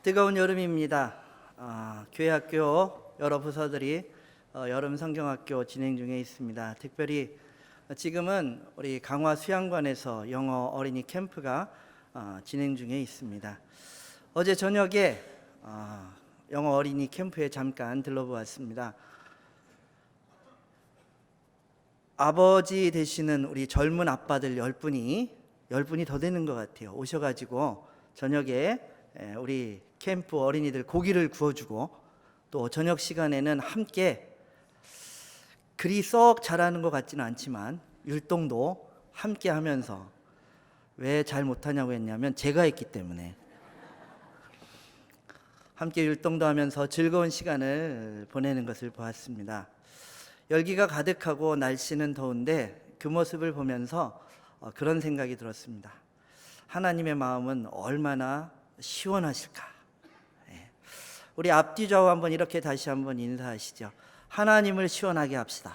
뜨거운 여름입니다. 교회 학교 여러 부서들이 여름 성경학교 진행 중에 있습니다. 특별히 지금은 우리 강화 수양관에서 영어 어린이 캠프가 진행 중에 있습니다. 어제 저녁에 영어 어린이 캠프에 잠깐 들러보았습니다. 아버지 되시는 우리 젊은 아빠들 10분이 더 되는 것 같아요. 오셔가지고 저녁에 우리 캠프 어린이들 고기를 구워주고, 또 저녁 시간에는 함께 글이 썩 잘하는 것 같지는 않지만 율동도 함께 하면서, 왜 잘 못하냐고 했냐면 제가 했기 때문에, 함께 율동도 하면서 즐거운 시간을 보내는 것을 보았습니다. 열기가 가득하고 날씨는 더운데 그 모습을 보면서 그런 생각이 들었습니다. 하나님의 마음은 얼마나 시원하실까. 우리 앞뒤 좌우 한번 이렇게 다시 한번 인사하시죠. 하나님을 시원하게 합시다.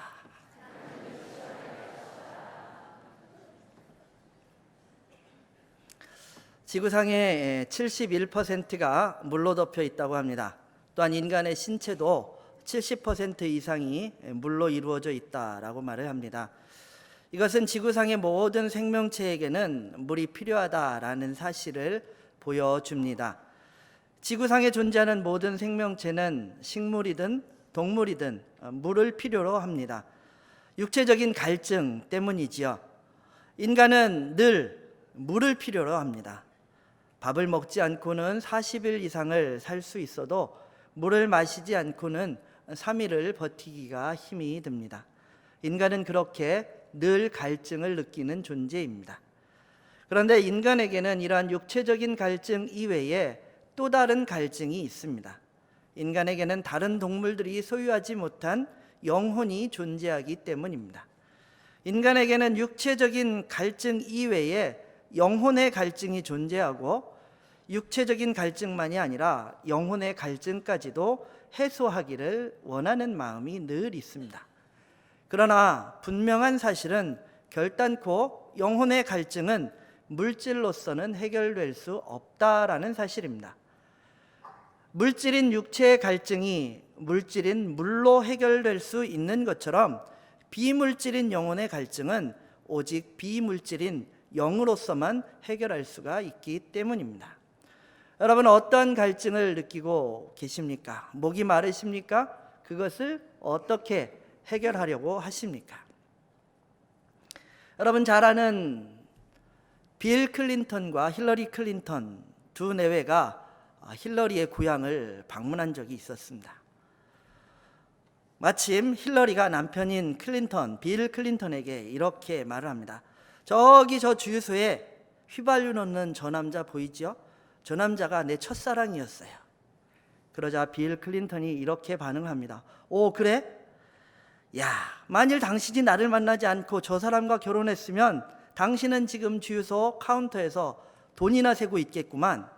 지구상의 71%가 물로 덮여 있다고 합니다. 또한 인간의 신체도 70% 이상이 물로 이루어져 있다라고 말을 합니다. 이것은 지구상의 모든 생명체에게는 물이 필요하다라는 사실을 보여줍니다. 지구상에 존재하는 모든 생명체는 식물이든 동물이든 물을 필요로 합니다. 육체적인 갈증 때문이지요. 인간은 늘 물을 필요로 합니다. 밥을 먹지 않고는 40일 이상을 살 수 있어도 물을 마시지 않고는 3일을 버티기가 힘이 듭니다. 인간은 그렇게 늘 갈증을 느끼는 존재입니다. 그런데 인간에게는 이러한 육체적인 갈증 이외에 또 다른 갈증이 있습니다. 인간에게는 다른 동물들이 소유하지 못한 영혼이 존재하기 때문입니다. 인간에게는 육체적인 갈증 이외에 영혼의 갈증이 존재하고, 육체적인 갈증만이 아니라 영혼의 갈증까지도 해소하기를 원하는 마음이 늘 있습니다. 그러나 분명한 사실은 결단코 영혼의 갈증은 물질로서는 해결될 수 없다라는 사실입니다. 물질인 육체의 갈증이 물질인 물로 해결될 수 있는 것처럼, 비물질인 영혼의 갈증은 오직 비물질인 영으로서만 해결할 수가 있기 때문입니다. 여러분, 어떤 갈증을 느끼고 계십니까? 목이 마르십니까? 그것을 어떻게 해결하려고 하십니까? 여러분 잘 아는 빌 클린턴과 힐러리 클린턴 두 내외가 힐러리의 고향을 방문한 적이 있었습니다. 마침 힐러리가 남편인 빌 클린턴에게 이렇게 말을 합니다. 저기 저 주유소에 휘발유 넣는 저 남자 보이죠? 저 남자가 내 첫사랑이었어요. 그러자 빌 클린턴이 이렇게 반응합니다. 오, 그래? 야, 만일 당신이 나를 만나지 않고 저 사람과 결혼했으면 당신은 지금 주유소 카운터에서 돈이나 세고 있겠구만.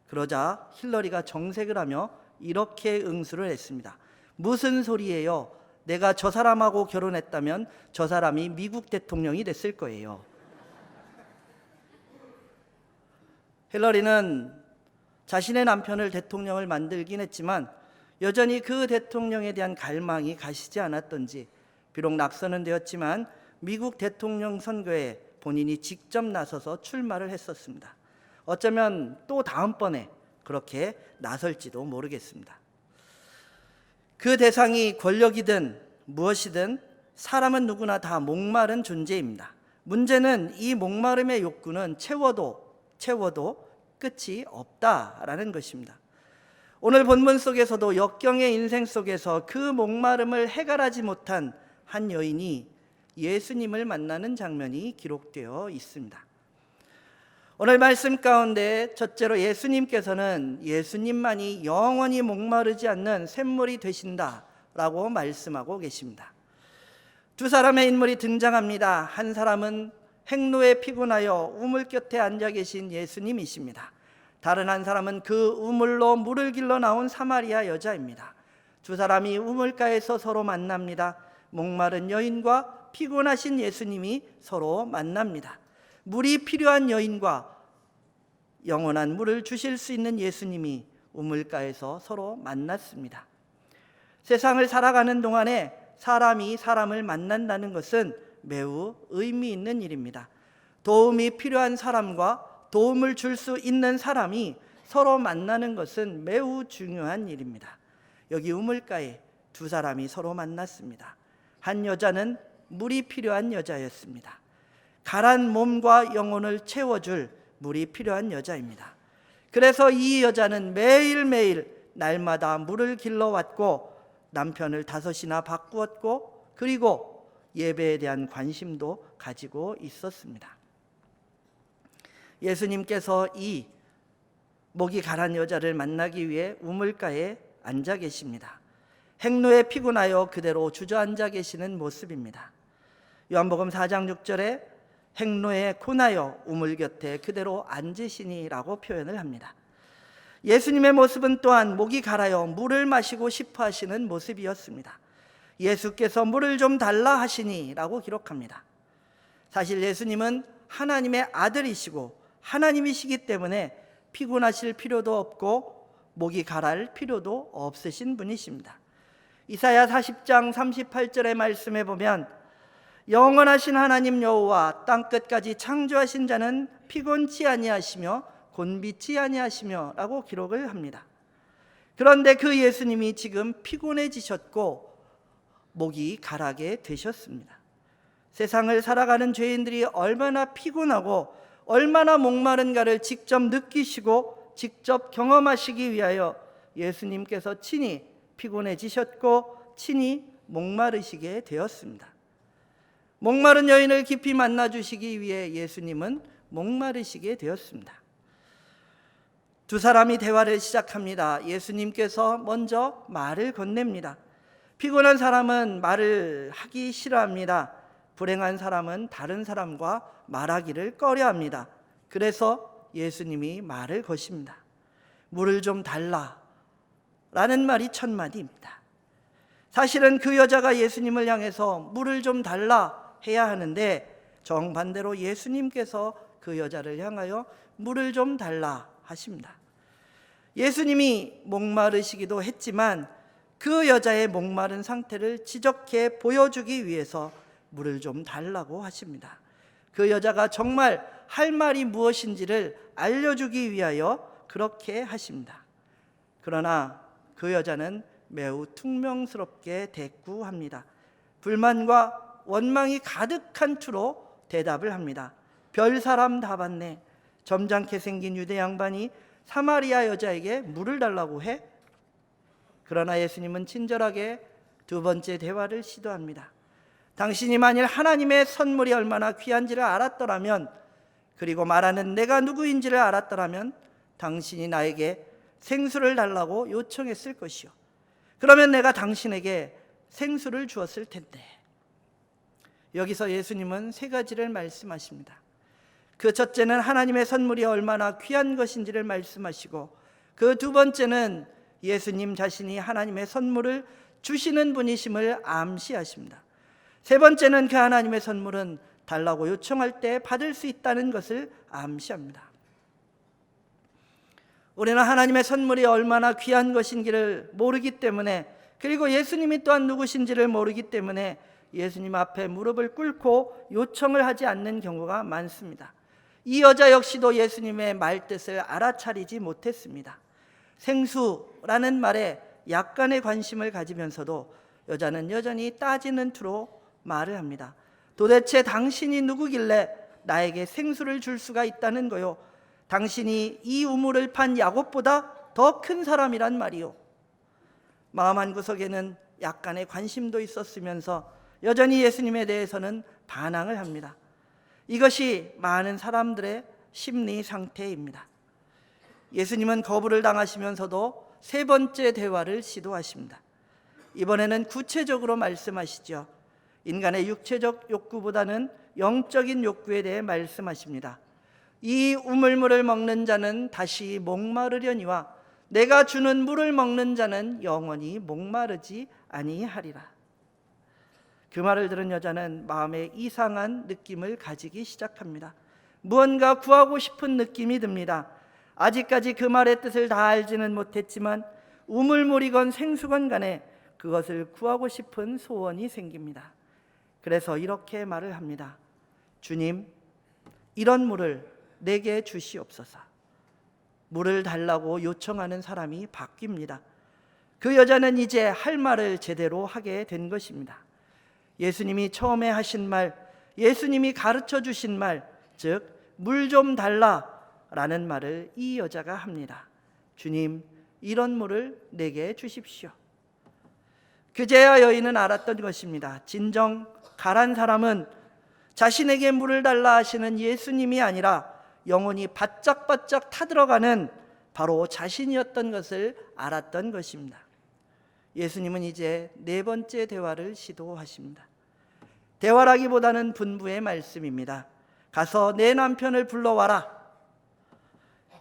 그러자 힐러리가 정색을 하며 이렇게 응수를 했습니다. 무슨 소리예요? 내가 저 사람하고 결혼했다면 저 사람이 미국 대통령이 됐을 거예요. 힐러리는 자신의 남편을 대통령을 만들긴 했지만 여전히 그 대통령에 대한 갈망이 가시지 않았던지, 비록 낙선은 되었지만 미국 대통령 선거에 본인이 직접 나서서 출마를 했었습니다. 어쩌면 또 다음번에 그렇게 나설지도 모르겠습니다. 그 대상이 권력이든 무엇이든 사람은 누구나 다 목마른 존재입니다. 문제는 이 목마름의 욕구는 채워도 끝이 없다라는 것입니다. 오늘 본문 속에서도 역경의 인생 속에서 그 목마름을 해결하지 못한 한 여인이 예수님을 만나는 장면이 기록되어 있습니다. 오늘 말씀 가운데 첫째로 예수님께서는 예수님만이 영원히 목마르지 않는 샘물이 되신다라고 말씀하고 계십니다. 두 사람의 인물이 등장합니다. 한 사람은 행로에 피곤하여 우물 곁에 앉아 계신 예수님이십니다. 다른 한 사람은 그 우물로 물을 길러 나온 사마리아 여자입니다. 두 사람이 우물가에서 서로 만납니다. 목마른 여인과 피곤하신 예수님이 서로 만납니다. 물이 필요한 여인과 영원한 물을 주실 수 있는 예수님이 우물가에서 서로 만났습니다. 세상을 살아가는 동안에 사람이 사람을 만난다는 것은 매우 의미 있는 일입니다. 도움이 필요한 사람과 도움을 줄 수 있는 사람이 서로 만나는 것은 매우 중요한 일입니다. 여기 우물가에 두 사람이 서로 만났습니다. 한 여자는 물이 필요한 여자였습니다. 가란 몸과 영혼을 채워줄 물이 필요한 여자입니다. 그래서 이 여자는 매일매일 날마다 물을 길러왔고 남편을 5이나 바꾸었고 그리고 예배에 대한 관심도 가지고 있었습니다. 예수님께서 이 목이 가란 여자를 만나기 위해 우물가에 앉아 계십니다. 행로에 피곤하여 그대로 주저앉아 계시는 모습입니다. 요한복음 4장 6절에 행로에 고나여 우물 곁에 그대로 앉으시니라고 표현을 합니다. 예수님의 모습은 또한 목이 가라여 물을 마시고 싶어 하시는 모습이었습니다. 예수께서 물을 좀 달라 하시니라고 기록합니다. 사실 예수님은 하나님의 아들이시고 하나님이시기 때문에 피곤하실 필요도 없고 목이 가랄 필요도 없으신 분이십니다. 이사야 40장 38절의 말씀에 보면 영원하신 하나님 여호와 땅끝까지 창조하신 자는 피곤치 아니하시며 곤비치 아니하시며 라고 기록을 합니다. 그런데 그 예수님이 지금 피곤해지셨고 목이 가라게 되셨습니다. 세상을 살아가는 죄인들이 얼마나 피곤하고 얼마나 목마른가를 직접 느끼시고 직접 경험하시기 위하여 예수님께서 친히 피곤해지셨고 친히 목마르시게 되었습니다. 목마른 여인을 깊이 만나주시기 위해 예수님은 목마르시게 되었습니다. 두 사람이 대화를 시작합니다. 예수님께서 먼저 말을 건넵니다. 피곤한 사람은 말을 하기 싫어합니다. 불행한 사람은 다른 사람과 말하기를 꺼려합니다. 그래서 예수님이 말을 거십니다. 물을 좀 달라 라는 말이 첫 마디입니다. 사실은 그 여자가 예수님을 향해서 물을 좀 달라 해야 하는데 정반대로 예수님께서 그 여자를 향하여 물을 좀 달라 하십니다. 예수님이 목마르시기도 했지만 그 여자의 목마른 상태를 지적해 보여주기 위해서 물을 좀 달라고 하십니다. 그 여자가 정말 할 말이 무엇인지를 알려주기 위하여 그렇게 하십니다. 그러나 그 여자는 매우 퉁명스럽게 대꾸합니다. 불만과 원망이 가득한 투로 대답을 합니다. 별 사람 다 봤네. 점잖게 생긴 유대 양반이 사마리아 여자에게 물을 달라고 해? 그러나 예수님은 친절하게 두 번째 대화를 시도합니다. 당신이 만일 하나님의 선물이 얼마나 귀한지를 알았더라면, 그리고 말하는 내가 누구인지를 알았더라면 당신이 나에게 생수를 달라고 요청했을 것이요. 그러면 내가 당신에게 생수를 주었을 텐데. 여기서 예수님은 3가지를 말씀하십니다. 그 첫째는 하나님의 선물이 얼마나 귀한 것인지를 말씀하시고, 그 두 번째는 예수님 자신이 하나님의 선물을 주시는 분이심을 암시하십니다. 세 번째는 그 하나님의 선물은 달라고 요청할 때 받을 수 있다는 것을 암시합니다. 우리는 하나님의 선물이 얼마나 귀한 것인지를 모르기 때문에, 그리고 예수님이 또한 누구신지를 모르기 때문에 예수님 앞에 무릎을 꿇고 요청을 하지 않는 경우가 많습니다. 이 여자 역시도 예수님의 말뜻을 알아차리지 못했습니다. 생수라는 말에 약간의 관심을 가지면서도 여자는 여전히 따지는 투로 말을 합니다. 도대체 당신이 누구길래 나에게 생수를 줄 수가 있다는 거요? 당신이 이 우물을 판 야곱보다 더 큰 사람이란 말이요. 마음 한구석에는 약간의 관심도 있었으면서 여전히 예수님에 대해서는 반항을 합니다. 이것이 많은 사람들의 심리 상태입니다. 예수님은 거부를 당하시면서도 3번째 대화를 시도하십니다. 이번에는 구체적으로 말씀하시죠. 인간의 육체적 욕구보다는 영적인 욕구에 대해 말씀하십니다. 이 우물물을 먹는 자는 다시 목마르려니와 내가 주는 물을 먹는 자는 영원히 목마르지 아니하리라. 그 말을 들은 여자는 마음에 이상한 느낌을 가지기 시작합니다. 무언가 구하고 싶은 느낌이 듭니다. 아직까지 그 말의 뜻을 다 알지는 못했지만 우물물이건 생수건 간에 그것을 구하고 싶은 소원이 생깁니다. 그래서 이렇게 말을 합니다. 주님, 이런 물을 내게 주시옵소서. 물을 달라고 요청하는 사람이 바뀝니다. 그 여자는 이제 할 말을 제대로 하게 된 것입니다. 예수님이 처음에 하신 말, 예수님이 가르쳐 주신 말, 즉 물 좀 달라라는 말을 이 여자가 합니다. 주님, 이런 물을 내게 주십시오. 그제야 여인은 알았던 것입니다. 진정 가란 사람은 자신에게 물을 달라 하시는 예수님이 아니라 영혼이 바짝바짝 타들어가는 바로 자신이었던 것을 알았던 것입니다. 예수님은 이제 네 번째 대화를 시도하십니다. 대화라기보다는 분부의 말씀입니다. 가서 내 남편을 불러와라.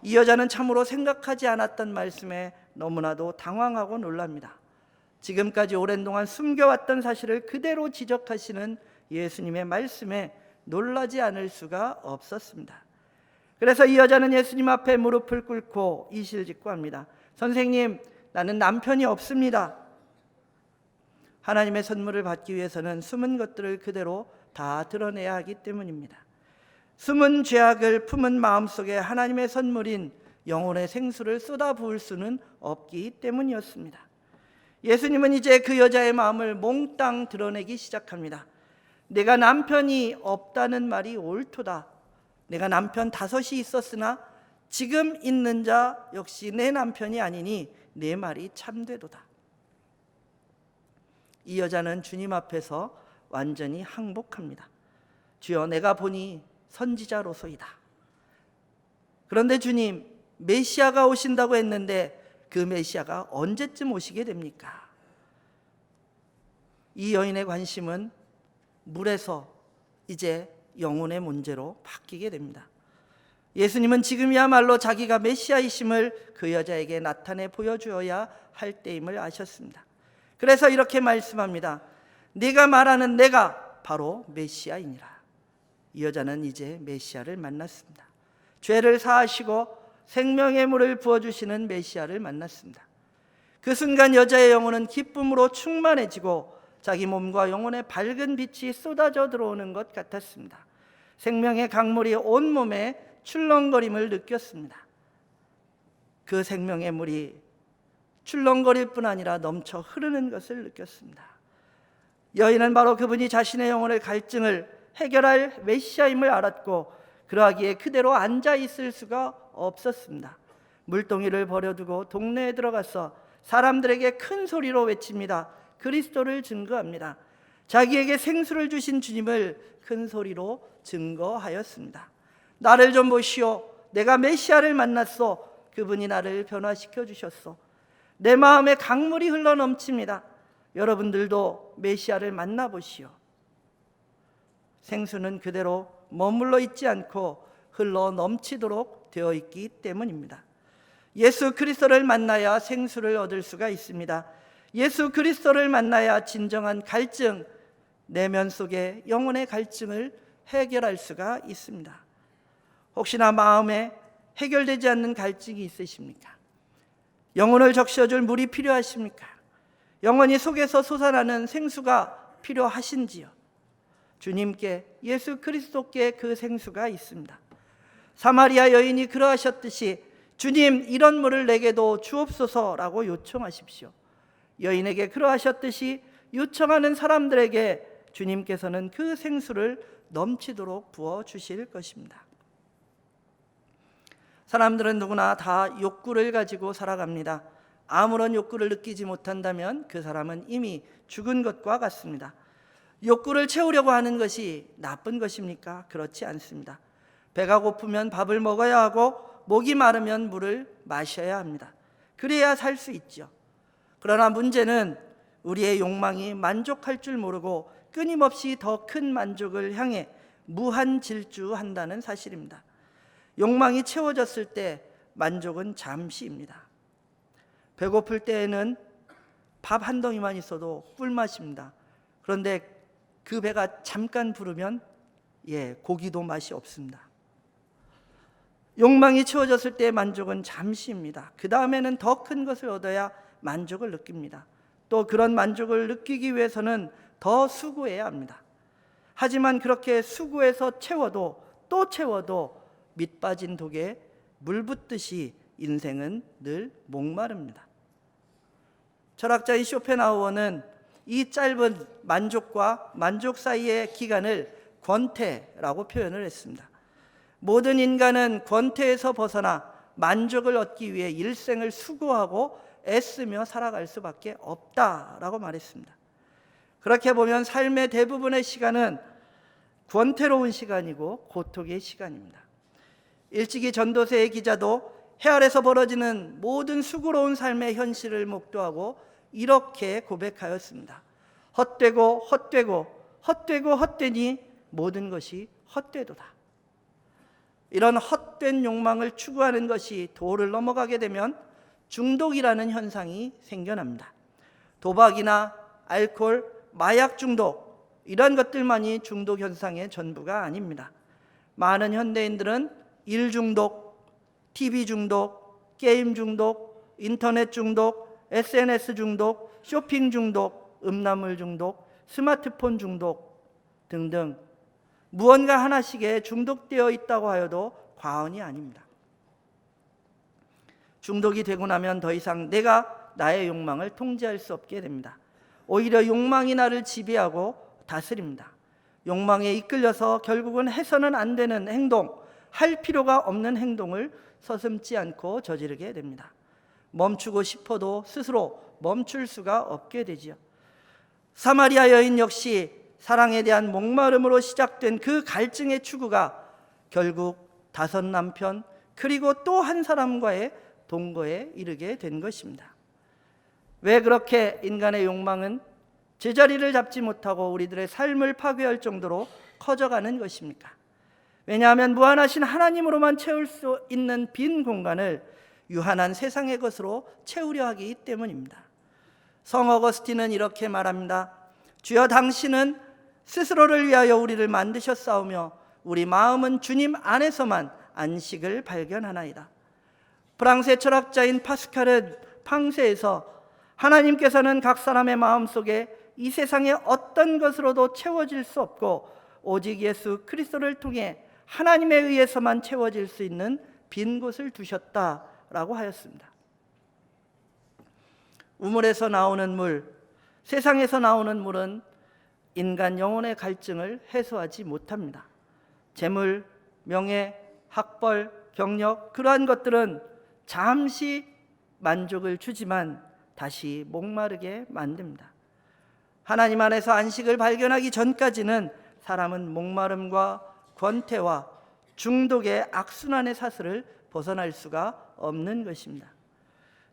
이 여자는 참으로 생각하지 않았던 말씀에 너무나도 당황하고 놀랍니다. 지금까지 오랜 동안 숨겨왔던 사실을 그대로 지적하시는 예수님의 말씀에 놀라지 않을 수가 없었습니다. 그래서 이 여자는 예수님 앞에 무릎을 꿇고 이실직고 합니다. 선생님, 나는 남편이 없습니다. 하나님의 선물을 받기 위해서는 숨은 것들을 그대로 다 드러내야 하기 때문입니다. 숨은 죄악을 품은 마음속에 하나님의 선물인 영혼의 생수를 쏟아부을 수는 없기 때문이었습니다. 예수님은 이제 그 여자의 마음을 몽땅 드러내기 시작합니다. 내가 남편이 없다는 말이 옳도다. 내가 남편 5이 있었으나 지금 있는 자 역시 내 남편이 아니니 내 말이 참되도다. 이 여자는 주님 앞에서 완전히 항복합니다. 주여, 내가 보니 선지자로소이다. 그런데 주님, 메시아가 오신다고 했는데 그 메시아가 언제쯤 오시게 됩니까? 이 여인의 관심은 물에서 이제 영혼의 문제로 바뀌게 됩니다. 예수님은 지금이야말로 자기가 메시아이심을 그 여자에게 나타내 보여주어야 할 때임을 아셨습니다. 그래서 이렇게 말씀합니다. 네가 말하는 내가 바로 메시아이니라. 이 여자는 이제 메시아를 만났습니다. 죄를 사하시고 생명의 물을 부어주시는 메시아를 만났습니다. 그 순간 여자의 영혼은 기쁨으로 충만해지고 자기 몸과 영혼의 밝은 빛이 쏟아져 들어오는 것 같았습니다. 생명의 강물이 온 몸에 출렁거림을 느꼈습니다. 그 생명의 물이 출렁거릴 뿐 아니라 넘쳐 흐르는 것을 느꼈습니다. 여인은 바로 그분이 자신의 영혼의 갈증을 해결할 메시아임을 알았고 그러하기에 그대로 앉아 있을 수가 없었습니다. 물동이를 버려두고 동네에 들어가서 사람들에게 큰 소리로 외칩니다. 그리스도를 증거합니다. 자기에게 생수를 주신 주님을 큰 소리로 증거하였습니다. 나를 좀 보시오. 내가 메시아를 만났소. 그분이 나를 변화시켜 주셨소. 내 마음에 강물이 흘러넘칩니다. 여러분들도 메시아를 만나보시오. 생수는 그대로 머물러 있지 않고 흘러 넘치도록 되어 있기 때문입니다. 예수 그리스도를 만나야 생수를 얻을 수가 있습니다. 예수 그리스도를 만나야 진정한 갈증, 내면 속의 영혼의 갈증을 해결할 수가 있습니다. 혹시나 마음에 해결되지 않는 갈증이 있으십니까? 영혼을 적셔줄 물이 필요하십니까? 영혼이 속에서 솟아나는 생수가 필요하신지요? 주님께, 예수 그리스도께 그 생수가 있습니다. 사마리아 여인이 그러하셨듯이 주님, 이런 물을 내게도 주옵소서라고 요청하십시오. 여인에게 그러하셨듯이 요청하는 사람들에게 주님께서는 그 생수를 넘치도록 부어 주실 것입니다. 사람들은 누구나 다 욕구를 가지고 살아갑니다. 아무런 욕구를 느끼지 못한다면 그 사람은 이미 죽은 것과 같습니다. 욕구를 채우려고 하는 것이 나쁜 것입니까? 그렇지 않습니다. 배가 고프면 밥을 먹어야 하고 목이 마르면 물을 마셔야 합니다. 그래야 살 수 있죠. 그러나 문제는 우리의 욕망이 만족할 줄 모르고 끊임없이 더 큰 만족을 향해 무한 질주한다는 사실입니다. 욕망이 채워졌을 때 만족은 잠시입니다. 배고플 때에는 밥 한 덩이만 있어도 꿀맛입니다. 그런데 그 배가 잠깐 부르면 고기도 맛이 없습니다. 욕망이 채워졌을 때의 만족은 잠시입니다. 그 다음에는 더 큰 것을 얻어야 만족을 느낍니다. 또 그런 만족을 느끼기 위해서는 더 수고해야 합니다. 하지만 그렇게 수고해서 채워도 또 채워도 밑 빠진 독에 물 붓듯이 인생은 늘 목마릅니다. 철학자인 쇼펜하우어는 이 짧은 만족과 만족 사이의 기간을 권태라고 표현을 했습니다. 모든 인간은 권태에서 벗어나 만족을 얻기 위해 일생을 수고하고 애쓰며 살아갈 수밖에 없다라고 말했습니다. 그렇게 보면 삶의 대부분의 시간은 권태로운 시간이고 고통의 시간입니다. 일찍이 전도서의 기자도 해 아래서 벌어지는 모든 수고로운 삶의 현실을 목도하고 이렇게 고백하였습니다. 헛되고 헛되고 헛되고 헛되니 모든 것이 헛되도다. 이런 헛된 욕망을 추구하는 것이 도를 넘어가게 되면 중독이라는 현상이 생겨납니다. 도박이나 알코올, 마약 중독, 이런 것들만이 중독 현상의 전부가 아닙니다. 많은 현대인들은 일 중독, TV 중독, 게임 중독, 인터넷 중독, SNS 중독, 쇼핑 중독, 음란물 중독, 스마트폰 중독 등등 무언가 하나씩에 중독되어 있다고 하여도 과언이 아닙니다. 중독이 되고 나면 더 이상 내가 나의 욕망을 통제할 수 없게 됩니다. 오히려 욕망이 나를 지배하고 다스립니다. 욕망에 이끌려서 결국은 해서는 안 되는 행동, 할 필요가 없는 행동을 서슴지 않고 저지르게 됩니다. 멈추고 싶어도 스스로 멈출 수가 없게 되지요. 사마리아 여인 역시 사랑에 대한 목마름으로 시작된 그 갈증의 추구가 결국 5 남편 그리고 또 한 사람과의 동거에 이르게 된 것입니다. 왜 그렇게 인간의 욕망은 제자리를 잡지 못하고 우리들의 삶을 파괴할 정도로 커져가는 것입니까? 왜냐하면 무한하신 하나님으로만 채울 수 있는 빈 공간을 유한한 세상의 것으로 채우려 하기 때문입니다. 성 어거스틴은 이렇게 말합니다. 주여 당신은 스스로를 위하여 우리를 만드셨사오며 우리 마음은 주님 안에서만 안식을 발견하나이다. 프랑스의 철학자인 파스칼은 팡세에서 하나님께서는 각 사람의 마음속에 이 세상의 어떤 것으로도 채워질 수 없고 오직 예수 그리스도를 통해 하나님에 의해서만 채워질 수 있는 빈 곳을 두셨다라고 하였습니다. 우물에서 나오는 물, 세상에서 나오는 물은 인간 영혼의 갈증을 해소하지 못합니다. 재물, 명예, 학벌, 경력, 그러한 것들은 잠시 만족을 주지만 다시 목마르게 만듭니다. 하나님 안에서 안식을 발견하기 전까지는 사람은 목마름과 권태와 중독의 악순환의 사슬을 벗어날 수가 없는 것입니다.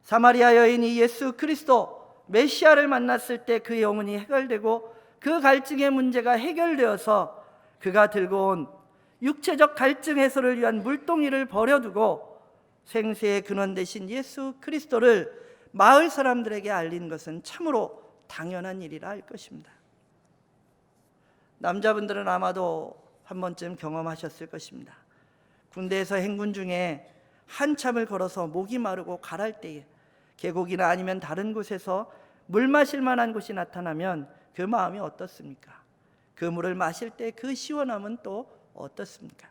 사마리아 여인이 예수 그리스도 메시아를 만났을 때 그 영혼이 해결되고 그 갈증의 문제가 해결되어서 그가 들고 온 육체적 갈증 해소를 위한 물동이를 버려두고 생수의 근원 되신 예수 그리스도를 마을 사람들에게 알린 것은 참으로 당연한 일이라 할 것입니다. 남자분들은 아마도 한 번쯤 경험하셨을 것입니다. 군대에서 행군 중에 한참을 걸어서 목이 마르고 가랄 때에 계곡이나 아니면 다른 곳에서 물 마실 만한 곳이 나타나면 그 마음이 어떻습니까? 그 물을 마실 때 그 시원함은 또 어떻습니까?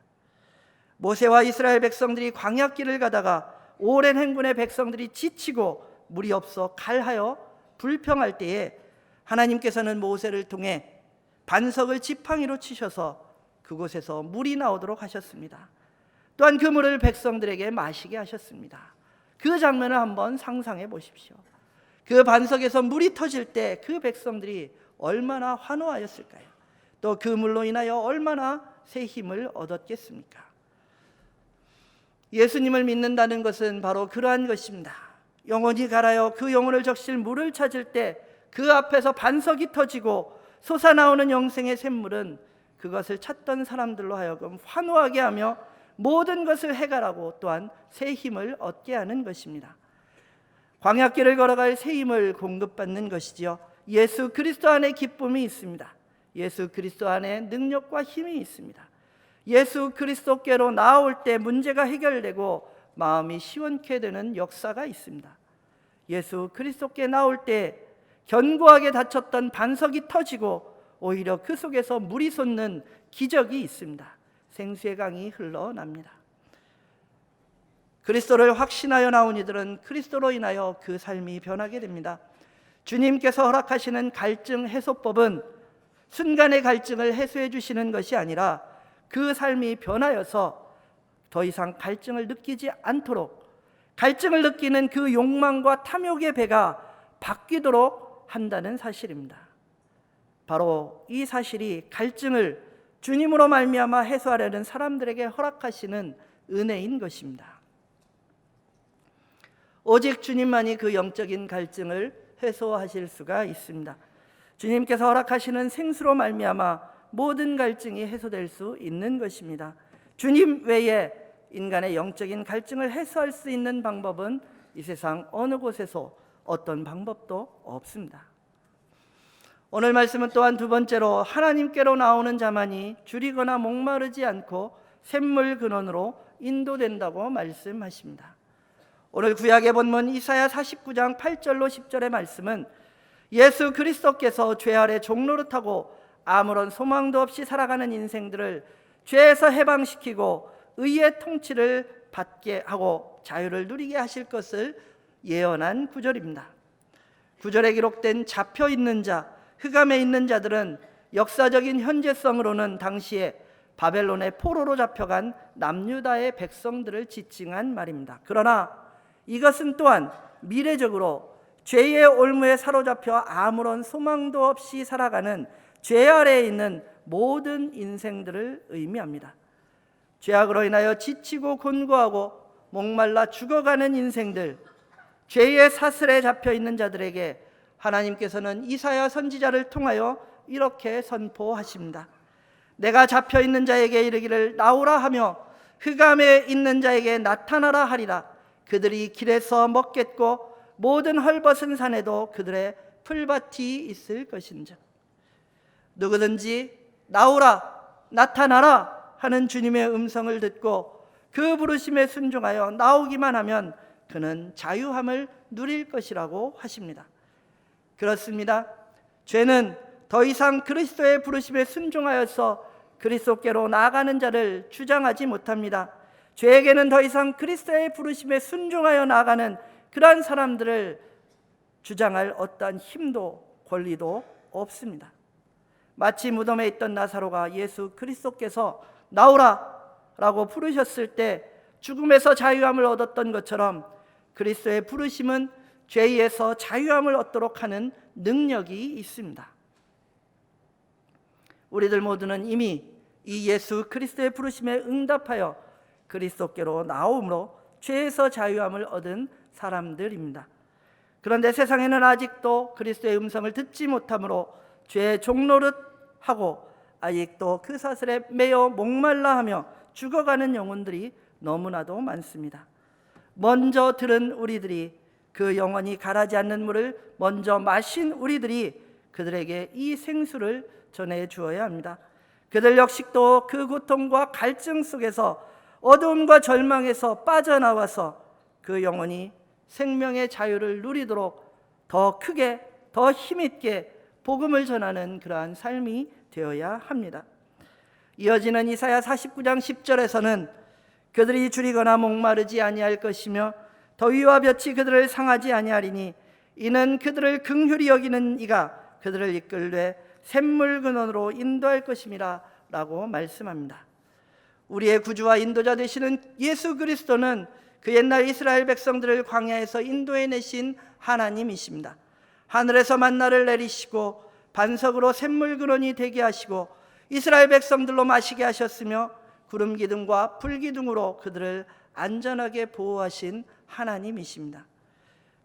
모세와 이스라엘 백성들이 광야길을 가다가 오랜 행군의 백성들이 지치고 물이 없어 칼하여 불평할 때에 하나님께서는 모세를 통해 반석을 지팡이로 치셔서 그곳에서 물이 나오도록 하셨습니다. 또한 그 물을 백성들에게 마시게 하셨습니다. 그 장면을 한번 상상해 보십시오. 그 반석에서 물이 터질 때 그 백성들이 얼마나 환호하였을까요? 또 그 물로 인하여 얼마나 새 힘을 얻었겠습니까? 예수님을 믿는다는 것은 바로 그러한 것입니다. 영혼이 갈아요 그 영혼을 적실 물을 찾을 때 그 앞에서 반석이 터지고 솟아나오는 영생의 샘물은 그것을 찾던 사람들로 하여금 환호하게 하며 모든 것을 해결하고 또한 새 힘을 얻게 하는 것입니다. 광야길을 걸어갈 새 힘을 공급받는 것이지요. 예수 그리스도 안에 기쁨이 있습니다. 예수 그리스도 안에 능력과 힘이 있습니다. 예수 그리스도께로 나아올 때 문제가 해결되고 마음이 시원케 되는 역사가 있습니다. 예수 그리스도께 나올 때 견고하게 닫혔던 반석이 터지고 오히려 그 속에서 물이 솟는 기적이 있습니다. 생수의 강이 흘러납니다. 그리스도를 확신하여 나온 이들은 그리스도로 인하여 그 삶이 변하게 됩니다. 주님께서 허락하시는 갈증 해소법은 순간의 갈증을 해소해 주시는 것이 아니라 그 삶이 변하여서 더 이상 갈증을 느끼지 않도록, 갈증을 느끼는 그 욕망과 탐욕의 배가 바뀌도록 한다는 사실입니다. 바로 이 사실이 갈증을 주님으로 말미암아 해소하려는 사람들에게 허락하시는 은혜인 것입니다. 오직 주님만이 그 영적인 갈증을 해소하실 수가 있습니다. 주님께서 허락하시는 생수로 말미암아 모든 갈증이 해소될 수 있는 것입니다. 주님 외에 인간의 영적인 갈증을 해소할 수 있는 방법은 이 세상 어느 곳에서 어떤 방법도 없습니다. 오늘 말씀은 또한 두 번째로 하나님께로 나오는 자만이 줄이거나 목마르지 않고 샘물 근원으로 인도된다고 말씀하십니다. 오늘 구약의 본문 이사야 49장 8절로 10절의 말씀은 예수 그리스도께서 죄 아래 종노릇하고 아무런 소망도 없이 살아가는 인생들을 죄에서 해방시키고 의의 통치를 받게 하고 자유를 누리게 하실 것을 예언한 구절입니다. 구절에 기록된 잡혀 있는 자, 흑암에 있는 자들은 역사적인 현재성으로는 당시에 바벨론의 포로로 잡혀간 남유다의 백성들을 지칭한 말입니다. 그러나 이것은 또한 미래적으로 죄의 올무에 사로잡혀 아무런 소망도 없이 살아가는 죄 아래에 있는 모든 인생들을 의미합니다. 죄악으로 인하여 지치고 곤고하고 목말라 죽어가는 인생들, 죄의 사슬에 잡혀 있는 자들에게 하나님께서는 이사야 선지자를 통하여 이렇게 선포하십니다. 내가 잡혀 있는 자에게 이르기를 나오라 하며 흑암에 있는 자에게 나타나라 하리라. 그들이 길에서 먹겠고 모든 헐벗은 산에도 그들의 풀밭이 있을 것인즉. 누구든지 나오라, 나타나라 하는 주님의 음성을 듣고 그 부르심에 순종하여 나오기만 하면 그는 자유함을 누릴 것이라고 하십니다. 그렇습니다. 죄는 더 이상 그리스도의 부르심에 순종하여서 그리스도께로 나아가는 자를 주장하지 못합니다. 죄에게는 더 이상 그리스도의 부르심에 순종하여 나아가는 그러한 사람들을 주장할 어떠한 힘도 권리도 없습니다. 마치 무덤에 있던 나사로가 예수 그리스도께서 나오라 라고 부르셨을 때 죽음에서 자유함을 얻었던 것처럼 그리스도의 부르심은 죄에서 자유함을 얻도록 하는 능력이 있습니다. 우리들 모두는 이미 이 예수 그리스도의 부르심에 응답하여 그리스도께로 나옴으로 죄에서 자유함을 얻은 사람들입니다. 그런데 세상에는 아직도 그리스도의 음성을 듣지 못함으로 죄의 종노릇하고 아직도 그 사슬에 매여 목말라하며 죽어가는 영혼들이 너무나도 많습니다. 먼저 들은 우리들이, 그 영원히 가라지 않는 물을 먼저 마신 우리들이 그들에게 이 생수를 전해 주어야 합니다. 그들 역시도 그 고통과 갈증 속에서 어두움과 절망에서 빠져나와서 그 영혼이 생명의 자유를 누리도록 더 크게, 더 힘있게 복음을 전하는 그러한 삶이 되어야 합니다. 이어지는 이사야 49장 10절에서는 그들이 줄이거나 목마르지 아니할 것이며 더위와 볕이 그들을 상하지 아니하리니 이는 그들을 긍휼히 여기는 이가 그들을 이끌되 샘물 근원으로 인도할 것임이라 라고 말씀합니다. 우리의 구주와 인도자 되시는 예수 그리스도는 그 옛날 이스라엘 백성들을 광야에서 인도해내신 하나님이십니다. 하늘에서 만나를 내리시고 반석으로 샘물 근원이 되게 하시고 이스라엘 백성들로 마시게 하셨으며 구름 기둥과 불 기둥으로 그들을 안전하게 보호하신 하나님이십니다.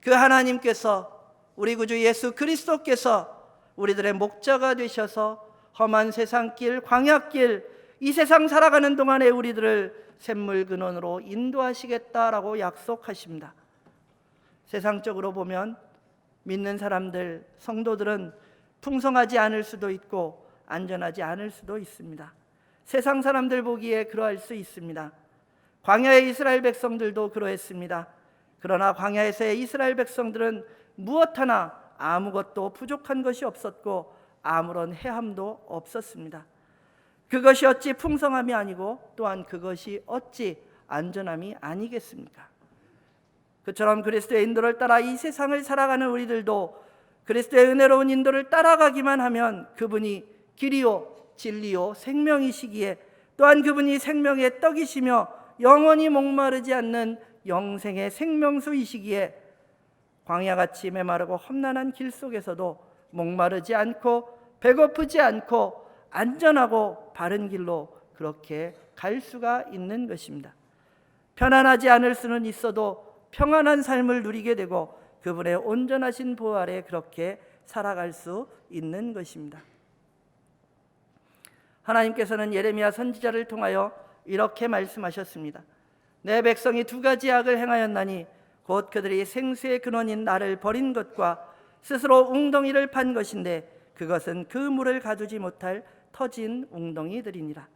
그 하나님께서, 우리 구주 예수 그리스도께서 우리들의 목자가 되셔서 험한 세상길, 광야길, 이 세상 살아가는 동안에 우리들을 샘물 근원으로 인도하시겠다라고 약속하십니다. 세상적으로 보면 믿는 사람들, 성도들은 풍성하지 않을 수도 있고 안전하지 않을 수도 있습니다. 세상 사람들 보기에 그러할 수 있습니다. 광야의 이스라엘 백성들도 그러했습니다. 그러나 광야에서의 이스라엘 백성들은 무엇 하나 아무것도 부족한 것이 없었고 아무런 해함도 없었습니다. 그것이 어찌 풍성함이 아니고 또한 그것이 어찌 안전함이 아니겠습니까? 그처럼 그리스도의 인도를 따라 이 세상을 살아가는 우리들도 그리스도의 은혜로운 인도를 따라가기만 하면 그분이 길이요 진리요 생명이시기에, 또한 그분이 생명의 떡이시며 영원히 목마르지 않는 영생의 생명수이시기에 광야같이 메마르고 험난한 길 속에서도 목마르지 않고 배고프지 않고 안전하고 바른 길로 그렇게 갈 수가 있는 것입니다. 편안하지 않을 수는 있어도 평안한 삶을 누리게 되고 그분의 온전하신 보호 아래 그렇게 살아갈 수 있는 것입니다. 하나님께서는 예레미야 선지자를 통하여 이렇게 말씀하셨습니다. 내 백성이 두 가지 악을 행하였나니 곧 그들이 생수의 근원인 나를 버린 것과 스스로 웅덩이를 판 것인데 그것은 그 물을 가두지 못할 터진 웅덩이들이니라.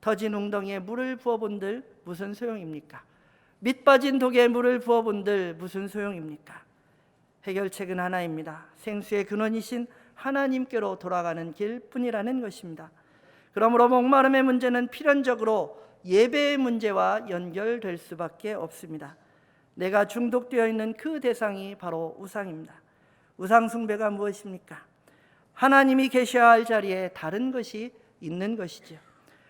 터진 웅덩이에 물을 부어본들 무슨 소용입니까? 밑 빠진 독에 물을 부어본들 무슨 소용입니까? 해결책은 하나입니다. 생수의 근원이신 하나님께로 돌아가는 길뿐이라는 것입니다. 그러므로 목마름의 문제는 필연적으로 예배의 문제와 연결될 수밖에 없습니다. 내가 중독되어 있는 그 대상이 바로 우상입니다. 우상 숭배가 무엇입니까? 하나님이 계셔야 할 자리에 다른 것이 있는 것이죠.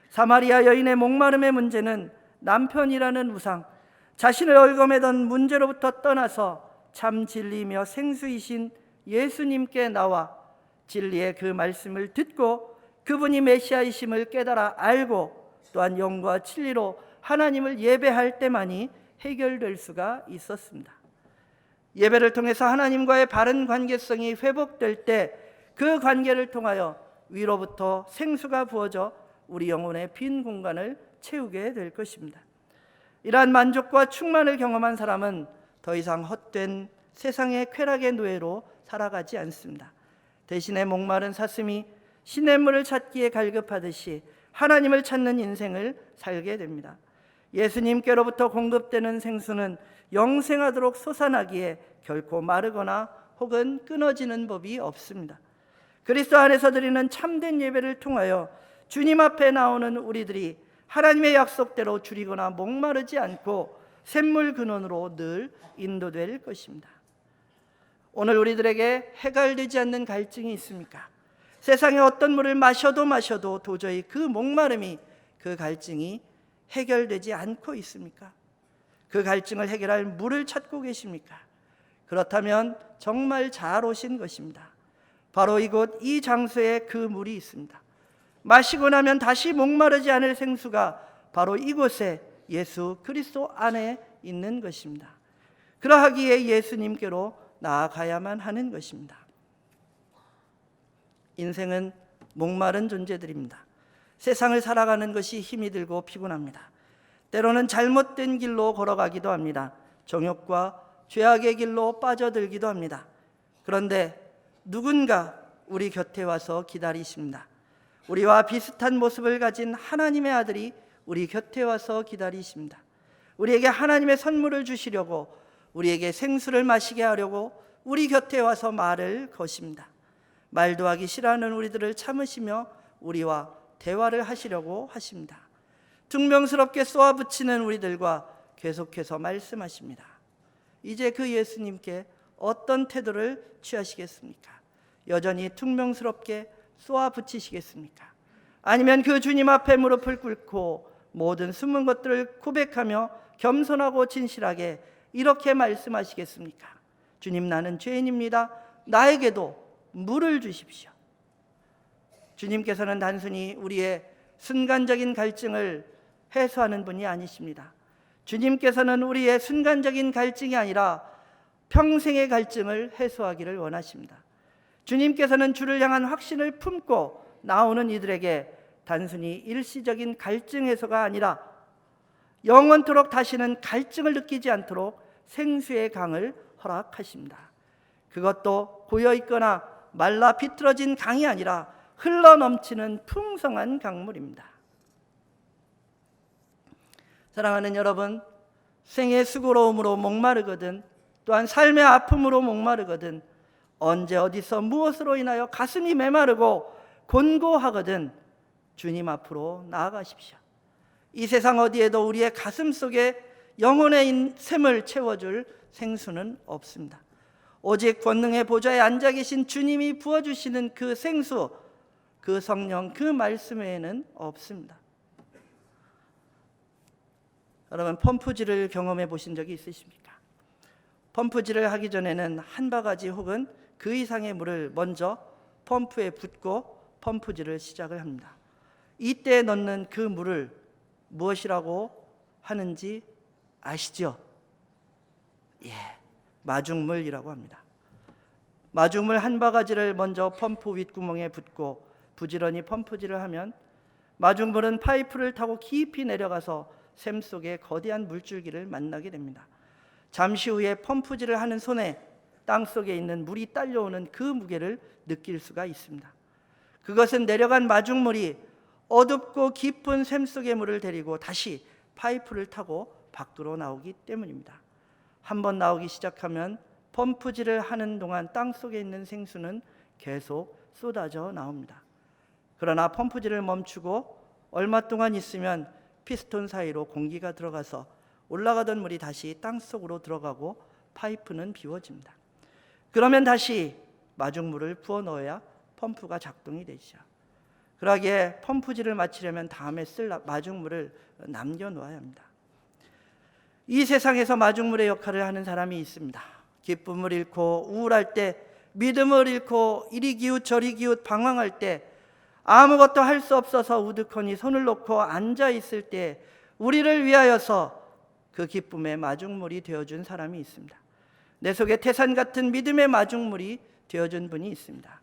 사마리아 여인의 목마름의 문제는 남편이라는 우상, 자신을 얽어매던 문제로부터 떠나서 참 진리이며 생수이신 예수님께 나와 진리의 그 말씀을 듣고 그분이 메시아이심을 깨달아 알고 또한 영과 진리로 하나님을 예배할 때만이 해결될 수가 있었습니다. 예배를 통해서 하나님과의 바른 관계성이 회복될 때 그 관계를 통하여 위로부터 생수가 부어져 우리 영혼의 빈 공간을 채우게 될 것입니다. 이러한 만족과 충만을 경험한 사람은 더 이상 헛된 세상의 쾌락의 노예로 살아가지 않습니다. 대신에 목마른 사슴이 시냇물을 찾기에 갈급하듯이 하나님을 찾는 인생을 살게 됩니다. 예수님께로부터 공급되는 생수는 영생하도록 솟아나기에 결코 마르거나 혹은 끊어지는 법이 없습니다. 그리스도 안에서 드리는 참된 예배를 통하여 주님 앞에 나오는 우리들이 하나님의 약속대로 줄이거나 목마르지 않고 샘물 근원으로 늘 인도될 것입니다. 오늘 우리들에게 해결되지 않는 갈증이 있습니까? 세상에 어떤 물을 마셔도 도저히 그 목마름이, 그 갈증이 해결되지 않고 있습니까? 그 갈증을 해결할 물을 찾고 계십니까? 그렇다면 정말 잘 오신 것입니다. 바로 이곳 이 장소에 그 물이 있습니다. 마시고 나면 다시 목마르지 않을 생수가 바로 이곳에 예수 그리스도 안에 있는 것입니다. 그러하기에 예수님께로 나아가야만 하는 것입니다. 인생은 목마른 존재들입니다. 세상을 살아가는 것이 힘이 들고 피곤합니다. 때로는 잘못된 길로 걸어가기도 합니다. 정욕과 죄악의 길로 빠져들기도 합니다. 그런데 누군가 우리 곁에 와서 기다리십니다. 우리와 비슷한 모습을 가진 하나님의 아들이 우리 곁에 와서 기다리십니다. 우리에게 하나님의 선물을 주시려고, 우리에게 생수를 마시게 하려고 우리 곁에 와서 말을 거십니다. 말도 하기 싫어하는 우리들을 참으시며 우리와 대화를 하시려고 하십니다. 퉁명스럽게 쏘아붙이는 우리들과 계속해서 말씀하십니다. 이제 그 예수님께 어떤 태도를 취하시겠습니까? 여전히 퉁명스럽게 쏘아붙이시겠습니까? 아니면 그 주님 앞에 무릎을 꿇고 모든 숨은 것들을 고백하며 겸손하고 진실하게 이렇게 말씀하시겠습니까? 주님, 나는 죄인입니다. 나에게도 물을 주십시오. 주님께서는 단순히 우리의 순간적인 갈증을 해소하는 분이 아니십니다. 주님께서는 우리의 순간적인 갈증이 아니라 평생의 갈증을 해소하기를 원하십니다. 주님께서는 주를 향한 확신을 품고 나오는 이들에게 단순히 일시적인 갈증 해소가 아니라 영원토록 다시는 갈증을 느끼지 않도록 생수의 강을 허락하십니다. 그것도 고여있거나 말라 비틀어진 강이 아니라 흘러넘치는 풍성한 강물입니다. 사랑하는 여러분, 생의 수고로움으로 목마르거든, 또한 삶의 아픔으로 목마르거든, 언제 어디서 무엇으로 인하여 가슴이 메마르고 곤고하거든 주님 앞으로 나아가십시오. 이 세상 어디에도 우리의 가슴 속에 영혼의 샘을 채워줄 생수는 없습니다. 오직 권능의 보좌에 앉아 계신 주님이 부어주시는 그 생수, 그 성령, 그 말씀 외에는 없습니다. 여러분, 펌프질을 경험해 보신 적이 있으십니까? 펌프질을 하기 전에는 한 바가지 혹은 그 이상의 물을 먼저 펌프에 붓고 펌프질을 시작을 합니다. 이때 넣는 그 물을 무엇이라고 하는지 아시죠? 마중물이라고 합니다. 마중물 한 바가지를 먼저 펌프 윗구멍에 붓고 부지런히 펌프질을 하면 마중물은 파이프를 타고 깊이 내려가서 샘 속에 거대한 물줄기를 만나게 됩니다. 잠시 후에 펌프질을 하는 손에 땅속에 있는 물이 딸려오는 그 무게를 느낄 수가 있습니다. 그것은 내려간 마중물이 어둡고 깊은 샘 속의 물을 데리고 다시 파이프를 타고 밖으로 나오기 때문입니다. 한번 나오기 시작하면 펌프질을 하는 동안 땅속에 있는 생수는 계속 쏟아져 나옵니다. 그러나 펌프질을 멈추고 얼마 동안 있으면 피스톤 사이로 공기가 들어가서 올라가던 물이 다시 땅속으로 들어가고 파이프는 비워집니다. 그러면 다시 마중물을 부어 넣어야 펌프가 작동이 되죠. 그러기에 펌프질을 마치려면 다음에 쓸 마중물을 남겨놓아야 합니다. 이 세상에서 마중물의 역할을 하는 사람이 있습니다. 기쁨을 잃고 우울할 때, 믿음을 잃고 이리 기웃 저리 기웃 방황할 때, 아무것도 할 수 없어서 우두커니 손을 놓고 앉아 있을 때 우리를 위하여서 그 기쁨의 마중물이 되어준 사람이 있습니다. 내 속에 태산 같은 믿음의 마중물이 되어준 분이 있습니다.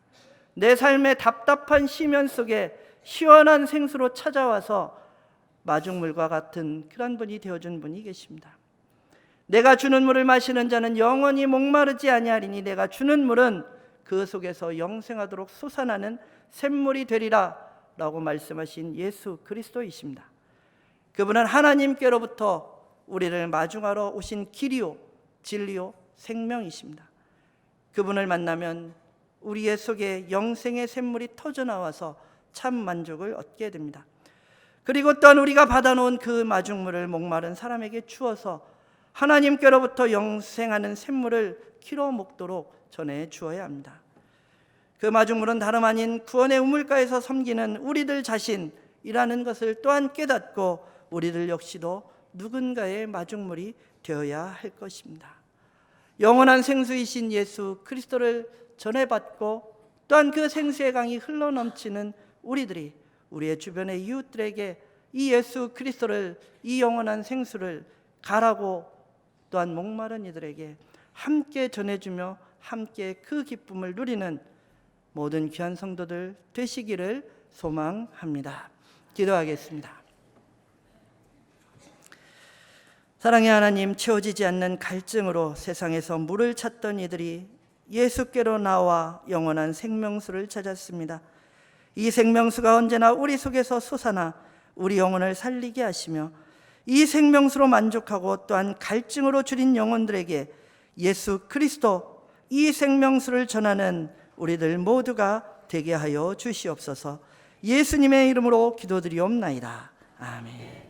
내 삶의 답답한 시면 속에 시원한 생수로 찾아와서 마중물과 같은 그런 분이 되어준 분이 계십니다. 내가 주는 물을 마시는 자는 영원히 목마르지 아니하리니 내가 주는 물은 그 속에서 영생하도록 솟아나는 샘물이 되리라 라고 말씀하신 예수 그리스도이십니다. 그분은 하나님께로부터 우리를 마중하러 오신 길이요 진리요 생명이십니다. 그분을 만나면 우리의 속에 영생의 샘물이 터져나와서 참 만족을 얻게 됩니다. 그리고 또한 우리가 받아놓은 그 마중물을 목마른 사람에게 주어서 하나님께로부터 영생하는 샘물을 키로 먹도록 전해 주어야 합니다. 그 마중물은 다름 아닌 구원의 우물가에서 섬기는 우리들 자신이라는 것을 또한 깨닫고 우리들 역시도 누군가의 마중물이 되어야 할 것입니다. 영원한 생수이신 예수 그리스도를 전해받고 또한 그 생수의 강이 흘러넘치는 우리들이 우리의 주변의 이웃들에게 이 예수 그리스도를, 이 영원한 생수를 가라고 또한 목마른 이들에게 함께 전해주며 함께 그 기쁨을 누리는 모든 귀한 성도들 되시기를 소망합니다. 기도하겠습니다. 사랑의 하나님, 채워지지 않는 갈증으로 세상에서 물을 찾던 이들이 예수께로 나와 영원한 생명수를 찾았습니다. 이 생명수가 언제나 우리 속에서 솟아나 우리 영혼을 살리게 하시며 이 생명수로 만족하고 또한 갈증으로 줄인 영혼들에게 예수 그리스도, 이 생명수를 전하는 우리들 모두가 되게 하여 주시옵소서. 예수님의 이름으로 기도드리옵나이다. 아멘.